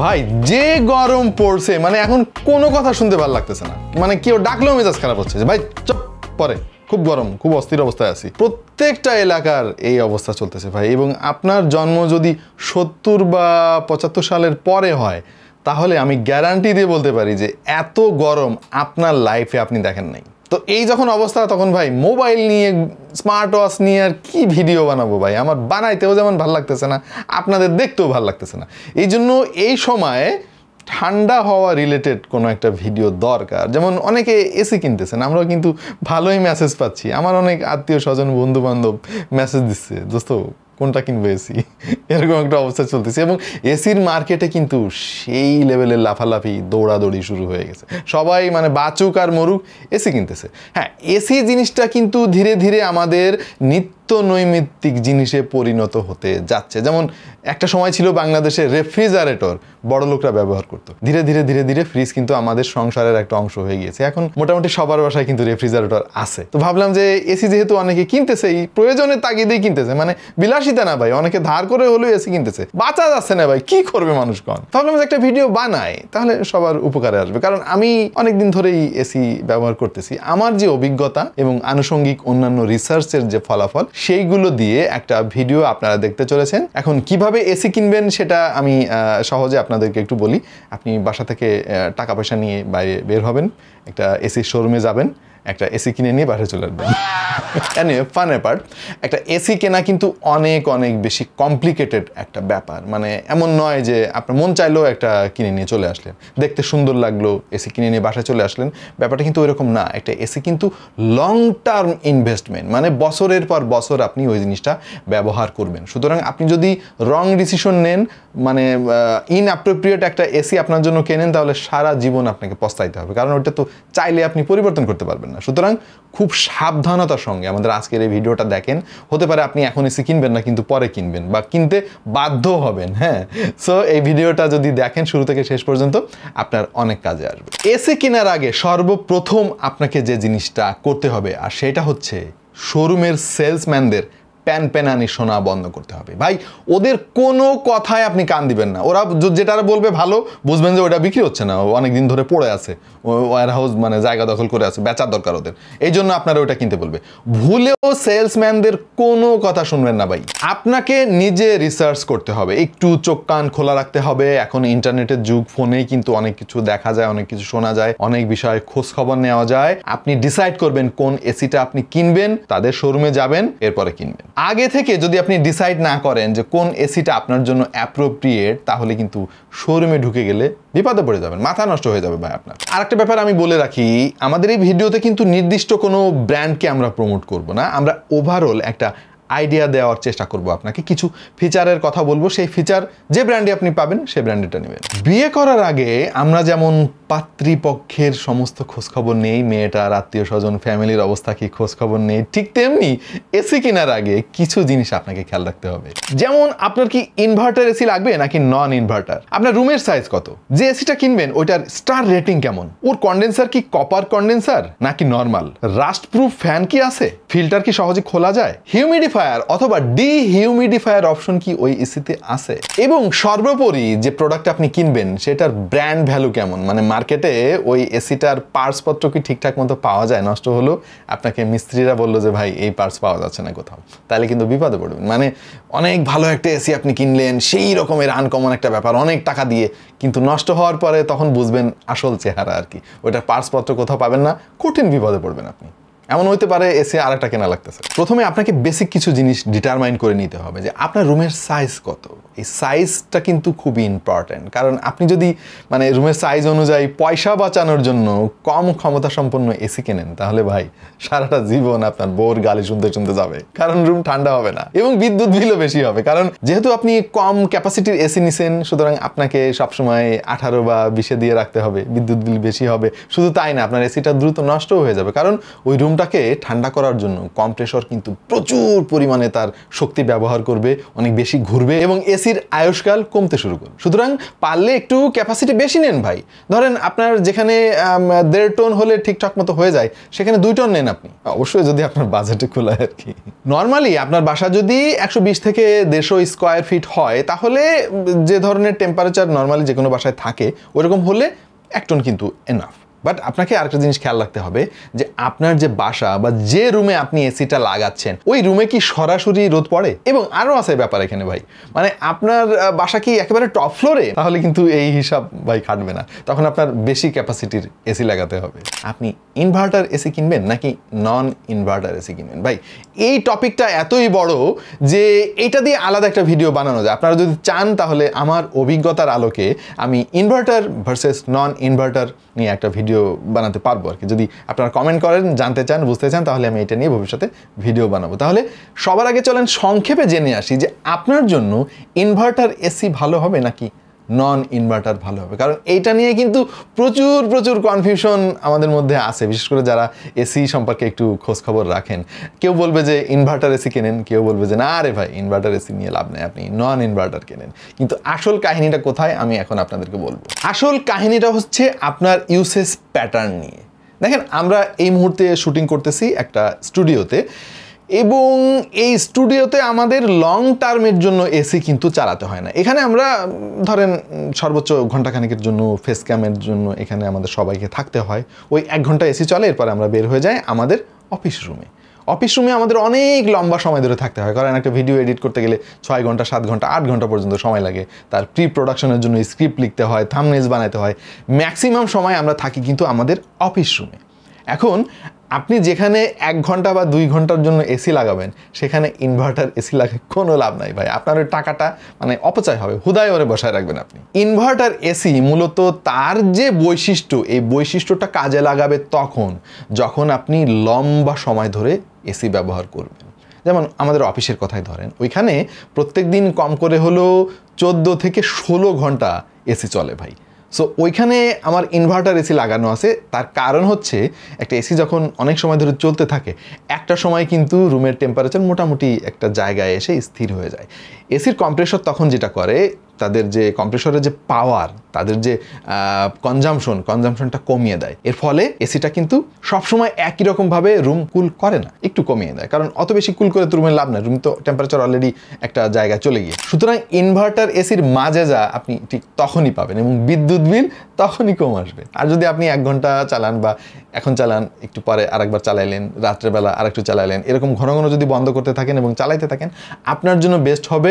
ভাই যে গরম পড়ছে মানে এখন কোনো কথা শুনতে ভালো লাগতেছে না, মানে কেউ ডাকলেও মেজাজ খারাপ হচ্ছে যে ভাই চুপ পরে, খুব গরম, খুব অস্থির অবস্থায় আছি। প্রত্যেকটা এলাকার এই অবস্থা চলতেছে ভাই। এবং আপনার জন্ম যদি 70 বা 75 সালের পরে হয় তাহলে আমি গ্যারান্টি দিয়ে বলতে পারি যে এত গরম আপনার লাইফে আপনি দেখেন নাই। তো এই যখন অবস্থা তখন ভাই মোবাইল নিয়ে স্মার্ট ওয়াচ নিয়ে আর কি ভিডিও বানাবো ভাই, আমার বানাইতেও যেমন ভালো লাগতেছে না, আপনাদের দেখতেও ভালো লাগতেছে না। এই জন্য এই সময়ে ঠান্ডা হওয়া রিলেটেড কোনো একটা ভিডিও দরকার। যেমন অনেকে এসি কিনতেছেন, আমরাও কিন্তু ভালোই মেসেজ পাচ্ছি, আমার অনেক আত্মীয় স্বজন বন্ধু বান্ধব মেসেজ দিচ্ছে দোস্ত কোনটা কিনবো এসি, এরকম একটা অবস্থা চলতেছে। এবং এসির মার্কেটে কিন্তু সেই লেভেলের লাফালাফি দৌড়াদৌড়ি শুরু হয়ে গেছে, সবাই মানে বাচুক আর মরুক এসি কিনতেছে। হ্যাঁ, এসি জিনিসটা কিন্তু ধীরে ধীরে আমাদের নিত্য নৈমিত্তিক জিনিসে পরিণত হতে যাচ্ছে। যেমন একটা সময় ছিল বাংলাদেশে রেফ্রিজারেটর বড় লোকরা ব্যবহার করতো, ধীরে ধীরে ধীরে ধীরে ফ্রিজ কিন্তু আমাদের সংসারের একটা অংশ হয়ে গিয়েছে। এখন মোটামুটি সবার বাসায় কিন্তু রেফ্রিজারেটর আছে। তো ভাবলাম যে এসি যেহেতু অনেকে কিনতেছে, এই প্রয়োজনের তাগিদেই কিনতেছে, মানে বিলাসিতা না ভাই, অনেকে ধার করে হলেও এসি কিনতেছে, বাঁচা যাচ্ছে না ভাই, কি করবে মানুষ কন। ভাবলাম যে একটা ভিডিও বানাই, তাহলে সবার উপকারে আসবে। কারণ আমি অনেকদিন ধরেই এসি ব্যবহার করতেছি, আমার যে অভিজ্ঞতা এবং আনুষঙ্গিক অন্যান্য রিসার্চের যে ফলাফল সেইগুলো দিয়ে একটা ভিডিও আপনারা দেখতে চলেছেন। এখন কিভাবে এসি কিনবেন সেটা আমি সহজে আপনাদেরকে একটু বলি। আপনি বাসা থেকে টাকা পয়সা নিয়ে বাইরে বের হবেন, একটা এসি শোরুমে যাবেন, একটা এসি কিনে নিয়ে বাইরে চলে আসবেন। এনিওয়ে, ফানের পার্ট, একটা এসি কেনা কিন্তু অনেক অনেক বেশি কমপ্লিকেটেড একটা ব্যাপার। মানে এমন নয় যে আপনার মন চাইলেও একটা কিনে নিয়ে চলে আসলেন, দেখতে সুন্দর লাগলো এসি কিনে নিয়ে বাসায় চলে আসলেন, ব্যাপারটা কিন্তু ওইরকম না। একটা এসি কিন্তু লং টার্ম ইনভেস্টমেন্ট, মানে বছরের পর বছর আপনি ওই জিনিসটা ব্যবহার করবেন। সুতরাং আপনি যদি রং ডিসিশন নেন, মানে ইনঅ্যাপ্রোপ্রিয়েট একটা এসি আপনার জন্য কেনেন, তাহলে সারা জীবন আপনাকে পস্তাইতে হবে, কারণ ওটা তো চাইলে আপনি পরিবর্তন করতে পারবেন না। সুতরাং খুব সাবধানতার সঙ্গে আমাদের আজকের এই ভিডিওটা দেখেন। হতে পারে আপনি এখন এসি কিনবেন না, কিন্তু পরে কিনবেন বা কিনতে বাধ্য হবেন। হ্যাঁ, সো এই ভিডিওটা যদি দেখেন শুরু থেকে শেষ পর্যন্ত আপনার অনেক কাজে আসবে। এসি কেনার আগে সর্বপ্রথম আপনাকে যে জিনিসটা করতে হবে, আর সেটা হচ্ছে শোরুমের সেলসম্যানদের প্যানপ্যানানি শোনা বন্ধ করতে হবে। ভাই ওদের কোনো কথায় আপনি কান দিবেন না, ওরা যেটা বলবে ভালো বুঝবেন যে ওটা বিক্রি হচ্ছে না, অনেক দিন ধরে পড়ে আছে, ওয়ার হাউস মানে জায়গা দখল করে আছে, বেচার দরকার ওদের, এই জন্য আপনারা ওটা কিনতে বলবে। ভুলেও সেলসম্যানদের কোনো কথা শুনবেন না ভাই, আপনাকে নিজে রিসার্চ করতে হবে, একটু চোখ কান খোলা রাখতে হবে। এখন ইন্টারনেটের যুগ, ফোনেই কিন্তু অনেক কিছু দেখা যায়, অনেক কিছু শোনা যায়, অনেক বিষয়ে খোঁজ খবর নেওয়া যায়। আপনি ডিসাইড করবেন কোন এসিটা আপনি কিনবেন, তাদের শোরুমে যাবেন, এরপরে কিনবেন। আগে থেকে যদি আপনি ডিসাইড না করেন যে কোন এসিটা আপনার জন্য অ্যাপ্রোপ্রিয়েট, তাহলে কিন্তু শোরুমে ঢুকে গেলে বিপদে পড়ে যাবেন, মাথা নষ্ট হয়ে যাবে ভাই আপনার। আরেকটা ব্যাপার আমি বলে রাখি, আমাদের এই ভিডিওতে কিন্তু নির্দিষ্ট কোনো ব্র্যান্ডকে আমরা প্রমোট করব না, আমরা ওভারঅল একটা আইডিয়া দেওয়ার চেষ্টা করব আপনাকে, কিছু ফিচারের কথা বলবো, সেই ফিচার যে ব্র্যান্ডে আপনি পাবেন সেই ব্র্যান্ডটা নেবেন। বিয়ে করার আগে আমরা যেমন পাত্রীপক্ষের সমস্ত খোঁজখবর নেই, মেয়েটার আত্মীয় স্বজন ফ্যামিলির অবস্থা কি খোঁজখবর নেই, ঠিক তেমনি এসি কেনার আগে কিছু জিনিস আপনাকে খেয়াল রাখতে হবে। যেমন আপনার কি ইনভার্টার এসি লাগবে নাকি নন ইনভার্টার, আপনার রুমের সাইজ কত, যে এসিটা কিনবেন ওইটার স্টার রেটিং কেমন, ওর কন্ডেন্সার কি কপার কন্ডেন্সার নাকি নর্মাল, রাস্ট প্রুফ ফ্যান কি আছে, ফিল্টার কি সহজে খোলা যায়, হিউমিডিফায়ার অথবা ডিহিউমিডিফায়ার অপশন কি ওই এসিতে আছে, এবং সর্বোপরি যে প্রোডাক্ট আপনি কিনবেন সেটার ব্র্যান্ড ভ্যালু কেমন, মানে মার্কেটে ওই এসিটার পার্টসপত্র কি ঠিকঠাক মতো পাওয়া যায়, নষ্ট হলো আপনাকে মিস্ত্রিরা বললো যে ভাই এই পার্টস পাওয়া যাচ্ছে না কোথাও, তাহলে কিন্তু বিপদে পড়বেন। মানে অনেক ভালো একটা এসি আপনি কিনলেন, সেই রকমের আনকমন একটা ব্যাপার, অনেক টাকা দিয়ে, কিন্তু নষ্ট হওয়ার পরে তখন বুঝবেন আসল চেহারা আর কি, ওইটার পার্টসপত্র কোথাও পাবেন না, কঠিন বিপদে পড়বেন আপনি। এমন হইতে পারে এসি আরেকটা কেনা লাগতেছে। প্রথমে আপনাকে বেসিক কিছু জিনিস ডিটারমাইন করে নিতে হবে যে আপনার রুমের সাইজ কত। এই সাইজটা কিন্তু খুবই ইম্পর্ট্যান্ট, কারণ আপনি যদি মানে রুমের সাইজ অনুযায়ী পয়সা বাঁচানোর জন্য কম ক্ষমতা সম্পন্ন এসি কেনেন, তাহলে ভাই সারাটা জীবন আপনার বউর গালি শুনতে শুনতে যাবে, কারণ রুম ঠান্ডা হবে না এবং বিদ্যুৎ বিলও বেশি হবে। কারণ যেহেতু আপনি কম ক্যাপাসিটির এসি নিছেন, সুতরাং আপনাকে সবসময় 18 বা 20 দিয়ে রাখতে হবে, বিদ্যুৎ বিল বেশি হবে। শুধু তাই না, আপনার এসিটা দ্রুত নষ্ট হয়ে যাবে, কারণ ওই রুমটাকে ঠান্ডা করার জন্য কম্প্রেসর কিন্তু প্রচুর পরিমাণে তার শক্তি ব্যবহার করবে, অনেক বেশি ঘুরবে, এবং এসির আয়ুষ্কাল কমতে শুরু করবে। সুতরাং পারলে একটু ক্যাপাসিটি বেশি নেন ভাই। ধরেন আপনার যেখানে 1.5 টন হলে ঠিকঠাক মতো হয়ে যায়, সেখানে 2 টন নেন আপনি, অবশ্যই যদি আপনার বাজেটে খোলা আর কি। নর্মালি আপনার বাসা যদি 120 থেকে 150 স্কোয়ার ফিট হয়, তাহলে যে ধরনের টেম্পারেচার নর্মালি যে কোনো বাসায় থাকে ওইরকম হলে 1 টন কিন্তু এনাফ। বাট আপনাকে আরেকটা জিনিস খেয়াল রাখতে হবে যে আপনার যে বাসা বা যে রুমে আপনি এসিটা লাগাচ্ছেন ওই রুমে কি সরাসরি রোদ পড়ে, এবং আরও আছে ব্যাপার এখানে ভাই, মানে আপনার বাসা কি একেবারে টপ ফ্লোরে, তাহলে কিন্তু এই হিসাব ভাই খাটবে না, তখন আপনার বেশি ক্যাপাসিটির এসি লাগাতে হবে। আপনি ইনভার্টার এসি কিনবেন নাকি নন ইনভার্টার এসি কিনবেন, ভাই এই টপিকটা এতই বড় যে এটা দিয়ে আলাদা একটা ভিডিও বানানো যায়। আপনারা যদি চান তাহলে আমার অভিজ্ঞতার আলোকে আমি ইনভার্টার ভার্সেস নন ইনভার্টার নিয়ে একটা ভিডিও বানাতে পারবো আর কি। যদি আপনারা কমেন্ট করেন, জানতে চান, বুঝতে চান, তাহলে আমি এটা নিয়ে ভবিষ্যতে ভিডিও বানাবো। তাহলে সবার আগে চলেন সংক্ষেপে জেনে আসি যে আপনার জন্য ইনভার্টার এসি ভালো হবে নাকি নন ইনভার্টার ভালো হবে, কারণ এইটা নিয়ে কিন্তু প্রচুর কনফিউশন আমাদের মধ্যে আছে, বিশেষ করে যারা এসি সম্পর্কে একটু খোঁজখবর রাখেন। কেউ বলবে যে ইনভার্টার এসি কেনেন, কেউ বলবে যে না রে ভাই ইনভার্টার এসি নিয়ে লাভ নেই, আপনি নন ইনভার্টার কেনেন। কিন্তু আসল কাহিনীটা কোথায় আমি এখন আপনাদেরকে বলবো। আসল কাহিনীটা হচ্ছে আপনার ইউসেজ প্যাটার্ন নিয়ে। দেখেন, আমরা এই মুহূর্তে শুটিং করতেছি একটা স্টুডিওতে, এবং এই স্টুডিওতে আমাদের লং টার্মের জন্য এসি কিন্তু চালাতে হয় না। এখানে আমরা ধরেন সর্বোচ্চ ঘন্টাখানেকের জন্য ফেস ক্যামের জন্য এখানে আমাদের সবাইকে থাকতে হয়। ওই 1 ঘন্টা এসি চলে, এরপরে আমরা বের হয়ে যাই আমাদের অফিস রুমে। অফিস রুমে আমাদের অনেক লম্বা সময় ধরে থাকতে হয়, কারণ একটা ভিডিও এডিট করতে গেলে 6 ঘন্টা 7 ঘন্টা 8 ঘন্টা পর্যন্ত সময় লাগে। তার প্রি প্রোডাকশনের জন্য স্ক্রিপ্ট লিখতে হয়, থাম্বনেইলস বানাতে হয়। ম্যাক্সিমাম সময় আমরা থাকি কিন্তু আমাদের অফিস রুমে। এখন আপনি যেখানে 1 ঘন্টা বা 2 ঘন্টার জন্য এসি লাগাবেন, সেখানে ইনভার্টার এসি লাগায় কোনো লাভ নাই ভাই। আপনার ওই টাকাটা মানে অপচয় হবে, হুদায় ওরে বসায় রাখবেন আপনি। ইনভার্টার এসি মূলত তার যে বৈশিষ্ট্য, এই বৈশিষ্ট্যটা কাজে লাগাবে তখন যখন আপনি লম্বা সময় ধরে এসি ব্যবহার করবেন। যেমন আমাদের অফিসের কথাই ধরেন, ওইখানে প্রত্যেক দিন কম করে হলেও 14 থেকে 16 ঘন্টা এসি চলে ভাই। সো ওইখানে আমার ইনভার্টার এসি লাগানো আছে। তার কারণ হচ্ছে একটা এসি যখন অনেক সময় ধরে চলতে থাকে, একটা সময় কিন্তু রুমের টেম্পারেচার মোটামুটি একটা জায়গায় এসে স্থির হয়ে যায়। এসির কম্প্রেসর তখন যেটা করে, তাদের যে কম্প্রেসরের যে পাওয়ার, তাদের যে কনজামশনটা কমিয়ে দেয়। এর ফলে এসিটা কিন্তু সবসময় একই রকমভাবে রুম কুল করে না, একটু কমিয়ে দেয়, কারণ অত বেশি কুল করে তো রুমে লাভ নাই, রুম তো টেম্পারেচার অলরেডি একটা জায়গায় চলে গিয়ে। সুতরাং ইনভার্টার এসির মাঝে যা আপনি ঠিক তখনই পাবেন, এবং বিদ্যুৎ বিল তখনই কম আসবে। আর যদি আপনি 1 ঘন্টা চালান বা এখন চালান, একটু পরে আরেকবার চালাইলেন, রাত্রেবেলা আরেকটু চালাইলেন, এরকম ঘন ঘন যদি বন্ধ করতে থাকেন এবং চালাইতে থাকেন, আপনার জন্য বেস্ট হবে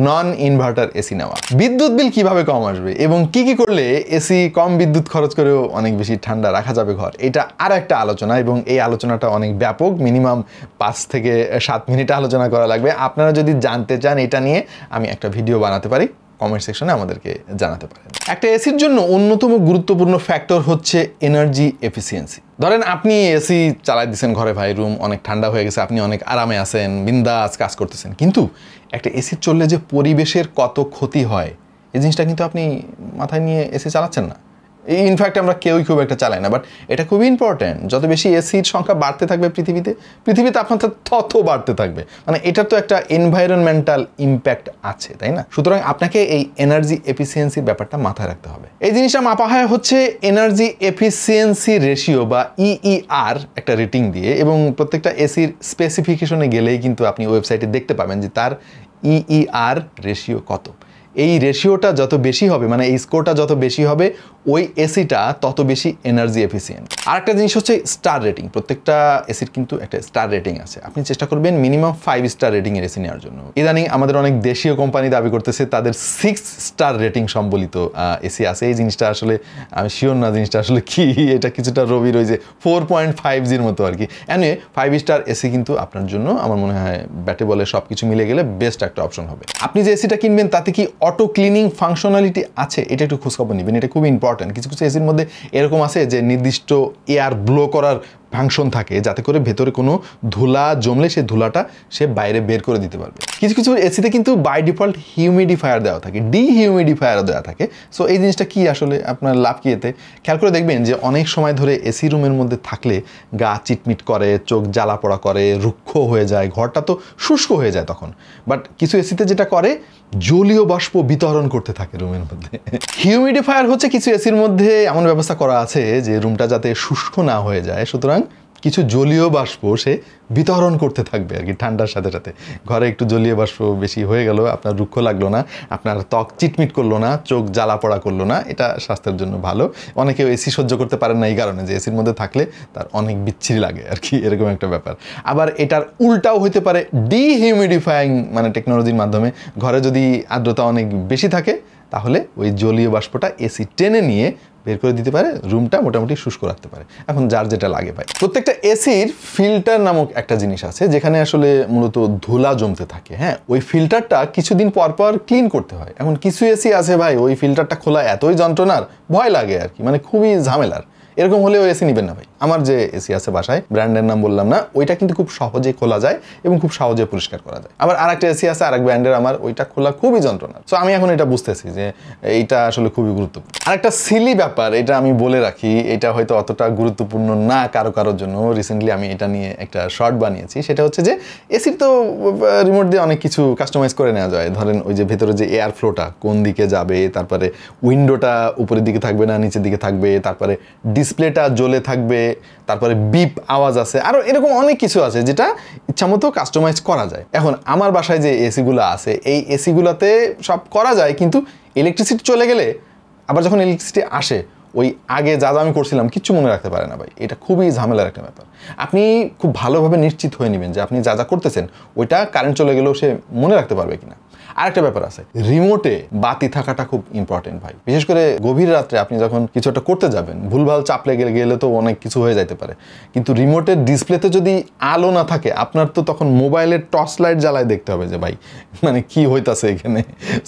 নন ইনভার্টার এসি নেওয়া। বিদ্যুৎ বিল কিভাবে কম আসবে এবং কি করলে এসি কম বিদ্যুৎ খরচ করেও অনেক বেশি ঠান্ডা রাখা যাবে ঘর, এটা আর একটা আলোচনা, এবং এই আলোচনাটা অনেক ব্যাপক, মিনিমাম 5 থেকে 7 মিনিট আলোচনা করা লাগবে। আপনারা যদি জানতে চান এটা নিয়ে, আমি একটা ভিডিও বানাতে পারি, কমেন্ট সেকশনে আমাদেরকে জানাতে পারেন। একটা এসির জন্য অন্যতম গুরুত্বপূর্ণ ফ্যাক্টর হচ্ছে এনার্জি এফিসিয়েন্সি। ধরেন আপনি এসি চালাই দিচ্ছেন ঘরে ভাই, রুম অনেক ঠান্ডা হয়ে গেছে, আপনি অনেক আরামে আছেন, বিন্দাস কাজ করতেছেন, কিন্তু একটা এসি চললে যে পরিবেশের কত ক্ষতি হয় এই জিনিসটা কিন্তু আপনি মাথায় নিয়ে এসি চালাচ্ছেন না। ইনফ্যাক্ট আমরা কেউই খুব একটা চালাই না, বাট এটা খুবই ইম্পর্ট্যান্ট। যত বেশি এসির সংখ্যা বাড়তে থাকবে পৃথিবীতে তাপমাত্রা তত বাড়তে থাকবে, মানে এটার তো একটা এনভায়রনমেন্টাল ইম্প্যাক্ট আছে, তাই না? সুতরাং আপনাকে এই এনার্জি এফিসিয়েন্সির ব্যাপারটা মাথায় রাখতে হবে। এই জিনিসটা মাপা হয় হচ্ছে এনার্জি এফিসিয়েন্সি রেশিও বা EER একটা রেটিং দিয়ে, এবং প্রত্যেকটা এসির স্পেসিফিকেশনে গেলেই কিন্তু আপনি ওয়েবসাইটে দেখতে পাবেন যে তার EER রেশিও কত। এই রেশিওটা যত বেশি হবে, মানে এই স্কোরটা যত বেশি হবে, ওই এসিটা তত বেশি এনার্জি এফিসিয়েন্ট। আর একটা জিনিস হচ্ছে স্টার রেটিং। প্রত্যেকটা এসির কিন্তু একটা স্টার রেটিং আছে। আপনি চেষ্টা করবেন মিনিমাম 5 স্টার রেটিংয়ের এসি নেওয়ার জন্য। ইদানিং আমাদের অনেক দেশীয় কোম্পানি দাবি করতেছে তাদের 6 স্টার রেটিং সম্বলিত এসি আছে। এই জিনিসটা আসলে আমি শিওর না জিনিসটা আসলে কি, এটা কিছুটা রবির ওই যে 4.5G'র মতো আর কি। এনিওয়ে 5 স্টার এসি কিন্তু আপনার জন্য আমার মনে হয় ব্যাটে বলে সব কিছু মিলে গেলে বেস্ট একটা অপশন হবে। আপনি যে এসিটা কিনবেন তাতে কি অটো ক্লিনিং ফাংশনালিটি আছে, এটা একটু খোঁজখবর নেবেন, এটা খুবই ইম্পর্টেন্ট। কিছু এসির মধ্যে এরকম আছে যে নির্দিষ্ট এয়ার ব্লো করার ফাংশন থাকে যাতে করে ভেতরে কোনো ধুলা জমলে সেই ধুলাটা সে বাইরে বের করে দিতে পারবে। কিছু কিছু এসিতে কিন্তু বাই ডিফল্ট হিউমিডিফায়ার দেওয়া থাকে, ডিহিউমিডিফায়ার দেওয়া থাকে। সো এই জিনিসটা কি আসলে আপনার লাভ কি এতে? খেয়াল করে দেখবেন যে অনেক সময় ধরে এসি রুমের মধ্যে থাকলে গা চিটমিট করে, চোখ জ্বালা পোড়া করে, রুক্ষ হয়ে যায়, ঘরটা তো শুষ্ক হয়ে যায় তখন। বাট কিছু এসিতে যেটা করে জলীয় বাষ্প বিতরণ করতে থাকে রুমের মধ্যে। হিউমিডিফায়ার হচ্ছে কিছু এসির মধ্যে এমন ব্যবস্থা করা আছে যে রুমটা যাতে শুষ্ক না হয়ে যায়, সুতরাং কিছু জলীয় বাষ্প সে বিতরণ করতে থাকবে আর কি ঠান্ডার সাথে সাথে। ঘরে একটু জলীয় বাষ্প বেশি হয়ে গেল, আপনার রুক্ষ লাগলো না, আপনার ত্বক চিটমিট করলো না, চোখ জ্বালা পোড়া করলো না, এটা স্বাস্থ্যের জন্য ভালো। অনেকেও এসি সহ্য করতে পারেন না এই কারণে যে এসির মধ্যে থাকলে তার অনেক বিচ্ছিরি লাগে আর কি, এরকম একটা ব্যাপার। আবার এটার উল্টাও হতে পারে, ডিহিউমিডিফাইং মানে টেকনোলজির মাধ্যমে ঘরে যদি আর্দ্রতা অনেক বেশি থাকে তাহলে ওই জলীয় বাষ্পটা এসি টেনে নিয়ে বের করে দিতে পারে, রুমটা মোটামুটি শুষ্ক রাখতে পারে। এখন যার যেটা লাগে ভাই। প্রত্যেকটা এসির ফিল্টার নামক একটা জিনিস আছে যেখানে আসলে মূলত ধুলা জমতে থাকে। হ্যাঁ, ওই ফিল্টারটা কিছুদিন পর পর ক্লিন করতে হয়। এখন কিছু এসি আছে ভাই ওই ফিল্টারটা খোলা এতই যন্ত্রণার, ভয় লাগে আর কি, মানে খুবই ঝামেলার। এরকম হলেও এসি নেবেন না ভাই। আমার যে এসি আছে বাসায়, ব্র্যান্ডের নাম বললাম না, ওইটা কিন্তু খুব সহজে খোলা যায় এবং খুব সহজে পরিষ্কার করা যায়। আবার আরেকটা এসি আছে আরেক ব্র্যান্ডের, আমার ওইটা খোলা খুবই যন্ত্রণা। সো আমি এখন এটা বুঝতেছি যে এইটা আসলে খুবই গুরুত্বপূর্ণ। আরেকটা সিলি ব্যাপার, এটা আমি বলে রাখি, এটা হয়তো অতটা গুরুত্বপূর্ণ না কারোর জন্য। রিসেন্টলি আমি এটা নিয়ে একটা শর্ট বানিয়েছি, সেটা হচ্ছে যে এসির তো রিমোট দিয়ে অনেক কিছু কাস্টমাইজ করে নেওয়া যায়। ধরেন ওই যে ভেতরে যে এয়ার ফ্লোটা কোন দিকে যাবে, তারপরে উইন্ডোটা উপরের দিকে থাকবে না নিচের দিকে থাকবে, তারপরে ডিসপ্লেটা জ্বলে থাকবে, তারপরে বিপ আওয়াজ আছে, আরও এরকম অনেক কিছু আছে যেটা ইচ্ছামতো কাস্টমাইজ করা যায়। এখন আমার বাসায় যে এসিগুলো আছে এই এসিগুলোতে সব করা যায়, কিন্তু ইলেকট্রিসিটি চলে গেলে আবার যখন ইলেকট্রিসিটি আসে ওই আগে যা যা আমি করছিলাম কিচ্ছু মনে রাখতে পারে না ভাই। এটা খুবই ঝামেলার একটা ব্যাপার। আপনি খুব ভালোভাবে নিশ্চিত হয়ে নেবেন যে আপনি যা যা করতেছেন ওইটা কারেন্ট চলে গেলেও সে মনে রাখতে পারবে কিনা। আরেকটা ব্যাপার আছে, রিমোটে বাতি থাকাটা খুব ইম্পর্টেন্ট ভাই। বিশেষ করে গভীর রাত্রে আপনি যখন কিছু একটা করতে যাবেন, ভুলভাল চাপলে গেলে তো অনেক কিছু হয়ে যাইতে পারে। কিন্তু রিমোটের ডিসপ্লেতে যদি আলো না থাকে, আপনার তো তখন মোবাইলের টর্চ লাইট জ্বালায় দেখতে হবে যে ভাই মানে কি হইতাছে এখানে।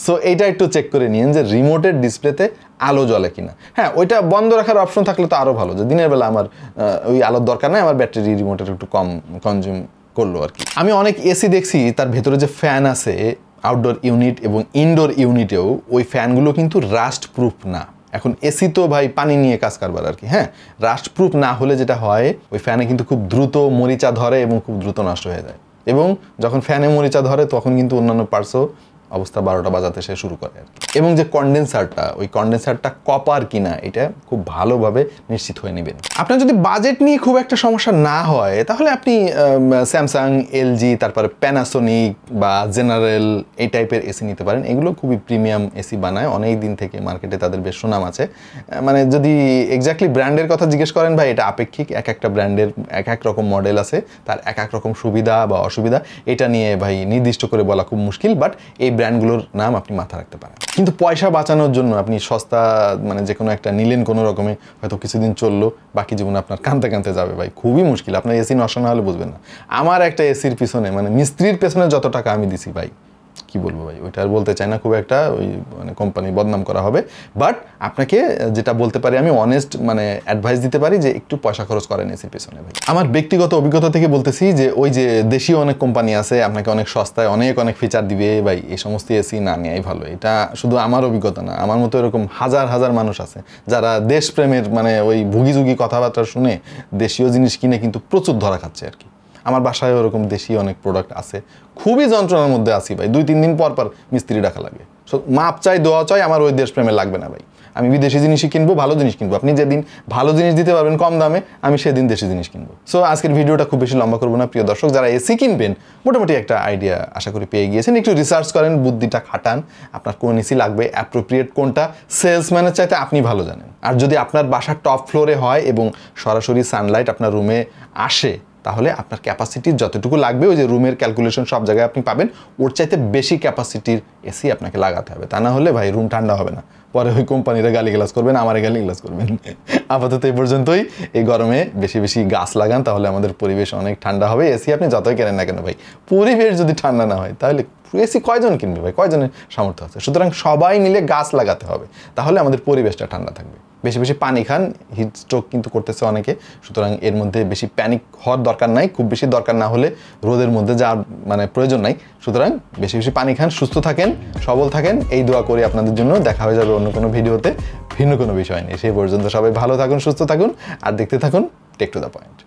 সো এইটা একটু চেক করে নিন যে রিমোটের ডিসপ্লেতে আলো জ্বলে কিনা। হ্যাঁ, ওইটা বন্ধ রাখার অপশন থাকলে তো আরও ভালো, যে দিনের বেলা আমার ওই আলোর দরকার নাই, আমার ব্যাটারি রিমোটের একটু কম কনজিউম করলো আর কি। আমি অনেক এসি দেখছি তার ভেতরে যে ফ্যান আছে, আউটডোর ইউনিট এবং ইনডোর ইউনিটেও ওই ফ্যানগুলো কিন্তু রাস্ট প্রুফ না। এখন এসি তো ভাই পানি নিয়ে কাজ কারবার আর কি। হ্যাঁ, রাস্ট প্রুফ না হলে যেটা হয় ওই ফ্যানে কিন্তু খুব দ্রুত মরিচা ধরে এবং খুব দ্রুত নষ্ট হয়ে যায়। এবং যখন ফ্যানে মরিচা ধরে তখন কিন্তু অন্যান্য পার্টসও অবস্থা 12টা বাজাতে সে শুরু করে আর কি। এবং যে কন্ডেন্সারটা, ওই কন্ডেন্সারটা কপার কিনা এটা খুব ভালোভাবে নিশ্চিত হয়ে নেবেন। আপনার যদি বাজেট নিয়ে খুব একটা সমস্যা না হয় তাহলে আপনি স্যামসাং, এলজি, তারপরে প্যানাসোনিক বা জেনারেল এই টাইপের এসি নিতে পারেন। এগুলো খুবই প্রিমিয়াম এসি বানায়, অনেক দিন থেকে মার্কেটে তাদের বেশ সুনাম আছে। মানে যদি এক্স্যাক্টলি ব্র্যান্ডের কথা জিজ্ঞেস করেন ভাই, এটা আপেক্ষিক, এক একটা ব্র্যান্ডের এক এক রকম মডেল আছে, তার এক এক রকম সুবিধা বা অসুবিধা, এটা নিয়ে ভাই নির্দিষ্ট করে বলা খুব মুশকিল। বাট এই ব্র্যান্ডগুলোর নাম আপনি মাথা রাখতে পারেন। কিন্তু পয়সা বাঁচানোর জন্য আপনি সস্তা মানে যে কোনো একটা নিলেন কোনো রকমে, হয়তো কিছুদিন চললো, বাকি জীবন আপনার কানতে কানতে যাবে ভাই, খুবই মুশকিল। আপনার এসি নষ্ট না হলে বুঝবেন না। আমার একটা এসির পিছনে মানে মিস্ত্রির পেছনে যত টাকা আমি দিছি ভাই, কি বলবো ভাই, ওইটা আর বলতে চাই না, খুব একটা ওই মানে কোম্পানি বদনাম করা হবে। বাট আপনাকে যেটা বলতে পারি আমি, অনেস্ট মানে অ্যাডভাইস দিতে পারি যে একটু পয়সা খরচ করেন এসির পেছনে ভাই। আমার ব্যক্তিগত অভিজ্ঞতা থেকে বলতেছি যে ওই যে দেশীয় অনেক কোম্পানি আছে আপনাকে অনেক সস্তায় অনেক ফিচার দিবে ভাই, এই সমস্ত এসি না নেওয়াই ভালো। এটা শুধু আমার অভিজ্ঞতা না, আমার মতো এরকম হাজার হাজার মানুষ আছে যারা দেশপ্রেমের মানে ওই ভুগিযুগি কথাবার্তা শুনে দেশীয় জিনিস কিনে কিন্তু প্রচুর ধরা খাচ্ছে আর কি। আমার বাসায় ওরকম দেশি অনেক প্রোডাক্ট আছে, খুবই যন্ত্রণার মধ্যে আছি ভাই। 2-3 দিন পর মিস্ত্রি ডাকা লাগে। মাপ চাই, দোয়া চাই, আমার ওই দেশপ্রেমে লাগবে না ভাই। আমি বিদেশি জিনিসই কিনবো, ভালো জিনিস কিনবো। আপনি যেদিন ভালো জিনিস দিতে পারবেন কম দামে, আমি সেদিন দেশি জিনিস কিনবো। সো আজকের ভিডিওটা খুব বেশি লম্বা করবো না প্রিয় দর্শক। যারা এসি কিনবেন মোটামুটি একটা আইডিয়া আশা করি পেয়ে গিয়েছেন। একটু রিসার্চ করেন, বুদ্ধিটা খাটান, আপনার কোন এসি লাগবে, অ্যাপ্রোপ্রিয়েট কোনটা, সেলসম্যানের চাইতে আপনি ভালো জানেন। আর যদি আপনার বাসার টপ ফ্লোরে হয় এবং সরাসরি সানলাইট আপনার রুমে আসে, তাহলে আপনার ক্যাপাসিটির যতটুকু লাগবে, ওই যে রুমের ক্যালকুলেশন সব জায়গায় আপনি পাবেন, ওর চাইতে বেশি ক্যাপাসিটির এসি আপনাকে লাগাতে হবে। তা না হলে ভাই রুম ঠান্ডা হবে না, পরে ওই কোম্পানিরা গালিগালাজ করবেন, আমারে গালিগালাজ করবেন। আপাতত এই পর্যন্তই। এই গরমে বেশি বেশি গাছ লাগান, তাহলে আমাদের পরিবেশ অনেক ঠান্ডা হবে। এসি আপনি যতই কেনেন না কেন ভাই, পরিবেশ যদি ঠান্ডা না হয় তাহলে এসি কয়জন কিনবে ভাই, কয়জনের সামর্থ্য আছে? সুতরাং সবাই মিলে গাছ লাগাতে হবে, তাহলে আমাদের পরিবেশটা ঠান্ডা থাকবে। বেশি বেশি পানি খান, হিট স্ট্রোক কিন্তু করতেছে অনেকে, সুতরাং এর মধ্যে বেশি প্যানিক হওয়ার দরকার নাই, খুব বেশি দরকার না হলে রোদের মধ্যে যাওয়ার মানে প্রয়োজন নাই। সুতরাং বেশি বেশি পানি খান, সুস্থ থাকেন, সবল থাকেন, এই দোয়া করি আপনাদের জন্য। দেখা হয়ে যাবে অন্য কোনো ভিডিওতে ভিন্ন কোনো বিষয় নিয়ে। সেই পর্যন্ত সবাই ভালো থাকুন, সুস্থ থাকুন, আর দেখতে থাকুন টেক টু দ্য পয়েন্ট।